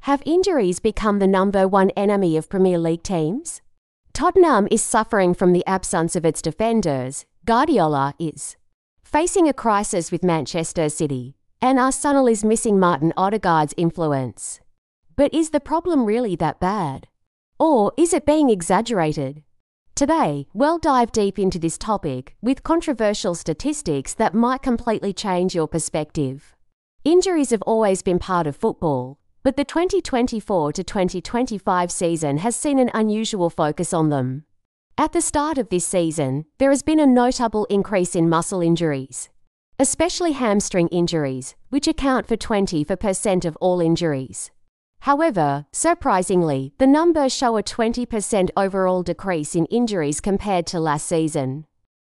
Have injuries become the number one enemy of Premier League teams? Tottenham is suffering from the absence of its defenders. Guardiola is facing a crisis with Manchester City, and Arsenal is missing Martin Odegaard's influence. But is the problem really that bad? Or is it being exaggerated? Today, we'll dive deep into this topic with controversial statistics that might completely change your perspective. Injuries have always been part of football, but the 2024 to 2025 season has seen an unusual focus on them. At the start of this season, there has been a notable increase in muscle injuries, especially hamstring injuries, which account for 20% of all injuries. However, surprisingly, the numbers show a 20% overall decrease in injuries compared to last season.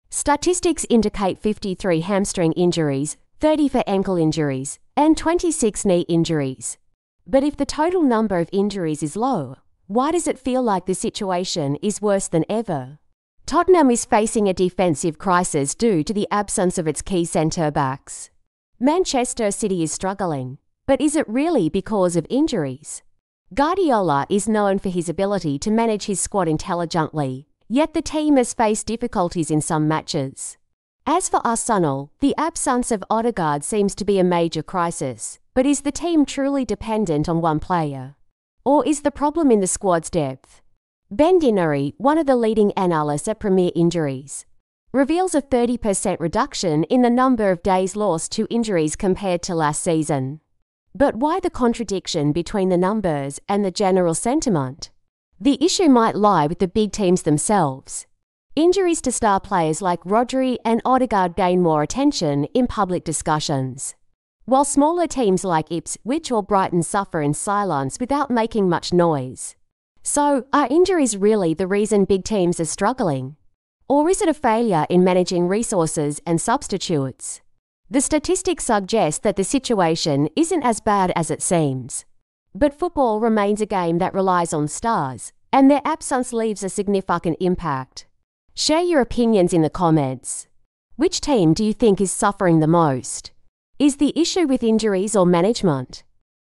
Statistics indicate 53 hamstring injuries, 30 for ankle injuries, and 26 knee injuries. But if the total number of injuries is low, why does it feel like the situation is worse than ever? Tottenham is facing a defensive crisis due to the absence of its key centre-backs. Manchester City is struggling, but is it really because of injuries? Guardiola is known for his ability to manage his squad intelligently, yet the team has faced difficulties in some matches. As for Arsenal, the absence of Odegaard seems to be a major crisis, but is the team truly dependent on one player? Or is the problem in the squad's depth? Ben Dinnery, one of the leading analysts at Premier Injuries, reveals a 30% reduction in the number of days lost to injuries compared to last season. But why the contradiction between the numbers and the general sentiment? The issue might lie with the big teams themselves. Injuries to star players like Rodri and Odegaard gain more attention in public discussions, while smaller teams like Ipswich or Brighton suffer in silence without making much noise. So, are injuries really the reason big teams are struggling? Or is it a failure in managing resources and substitutes? The statistics suggest that the situation isn't as bad as it seems. But football remains a game that relies on stars, and their absence leaves a significant impact. Share your opinions in the comments. Which team do you think is suffering the most? Is the issue with injuries or management?